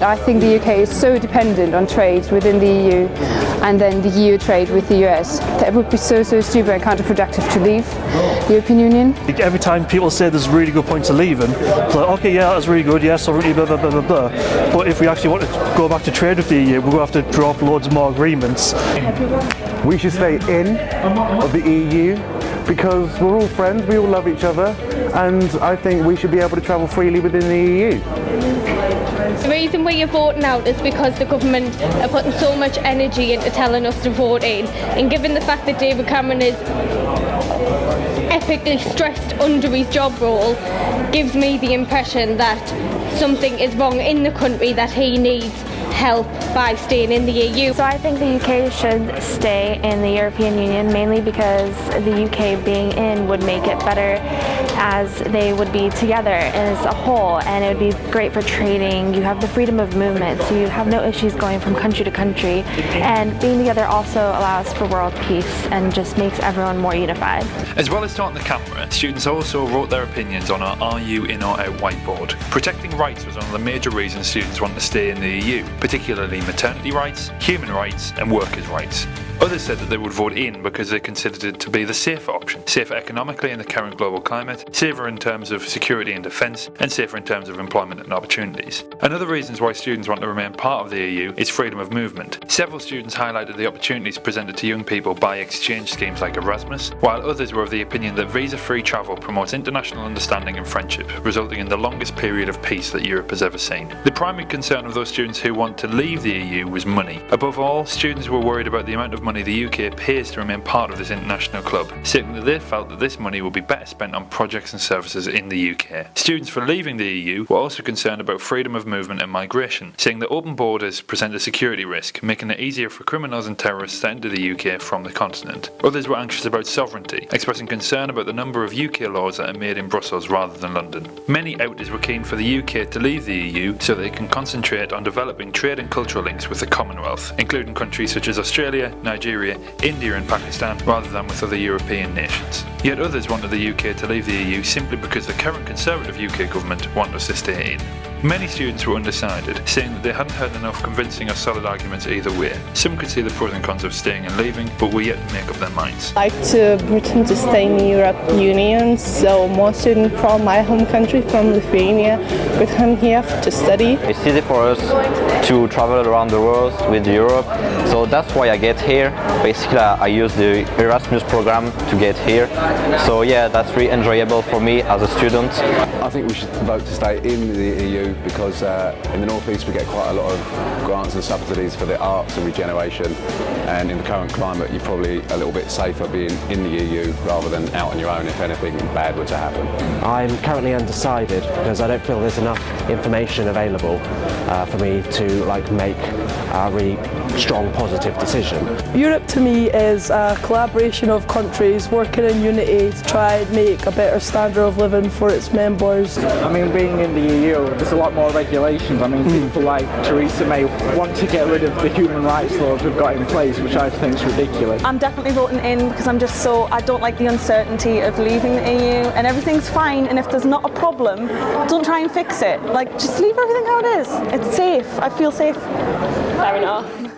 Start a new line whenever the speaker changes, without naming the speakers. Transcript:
I think the UK is so dependent on trade within the EU and then the EU trade with the US that it would be so stupid and counterproductive to leave the European Union.
Every time people say there's really good points of leaving, it's like, okay, yeah, that's really good, yes, sovereignty, blah, blah, blah, blah, blah. But if we actually want to go back to trade with the EU, we're going to have to drop loads more agreements.
We should stay in of the EU because we're all friends, we all love each other, and I think we should be able to travel freely within the EU.
The reason we are voting out is because the government are putting so much energy into telling us to vote in, and given the fact that David Cameron is epically stressed under his job role, gives me the impression that something is wrong in the country, that he needs help by staying in the EU.
So I think the UK should stay in the European Union, mainly because the UK being in would make it better as they would be together as a whole, and it would be great for trading. You have the freedom of movement, so you have no issues going from country to country, and being together also allows for world peace and just makes everyone more unified.
As well as starting the camera, students also wrote their opinions on our Are You In or Out whiteboard. Protecting rights was one of the major reasons students want to stay in the EU, particularly maternity rights, human rights and workers' rights. Others said that they would vote in because they considered it to be the safer option, safer economically in the current global climate, safer in terms of security and defence, and safer in terms of employment and opportunities. Another reasons why students want to remain part of the EU is freedom of movement. Several students highlighted the opportunities presented to young people by exchange schemes like Erasmus, while others were of the opinion that visa-free travel promotes international understanding and friendship, resulting in the longest period of peace that Europe has ever seen. The primary concern of those students who want to leave the EU was money. Above all, students were worried about the amount of money the UK pays to remain part of this international club, stating that they felt that this money will be better spent on projects and services in the UK. Students for leaving the EU were also concerned about freedom of movement and migration, saying that open borders present a security risk, making it easier for criminals and terrorists to enter the UK from the continent. Others were anxious about sovereignty, expressing concern about the number of UK laws that are made in Brussels rather than London. Many outers were keen for the UK to leave the EU so they can concentrate on developing trade and cultural links with the Commonwealth, including countries such as Australia, Nigeria, India and Pakistan, rather than with other European nations. Yet others wanted the UK to leave the EU simply because the current Conservative UK government want us to stay in. Many students were undecided, saying that they hadn't heard enough convincing or solid arguments either way. Some could see the pros and cons of staying and leaving, but were yet to make up their minds.
I'd like to Britain to stay in the European Union, so more students from my home country, from Lithuania, would come here to study.
It's easy for us to travel around the world with Europe, so that's why I get here. Basically, I use the Erasmus program to get here, so yeah, that's really enjoyable for me as a student.
I think we should vote to stay in the EU because in the North East we get quite a lot of grants and subsidies for the arts and regeneration, and in the current climate you're probably a little bit safer being in the EU rather than out on your own if anything bad were to happen.
I'm currently undecided because I don't feel there's enough information available for me to make a really strong positive decision.
Europe to me is a collaboration of countries working in unity to try and make a better standard of living for its members.
I mean, being in the EU, there's a lot more regulations. I mean, people like Theresa May want to get rid of the human rights laws we've got in place, which I think is ridiculous.
I'm definitely voting in because I don't like the uncertainty of leaving the EU, and everything's fine, and if there's not a problem, don't try and fix it. Just leave everything how it is. It's safe. I feel safe.
Fair enough.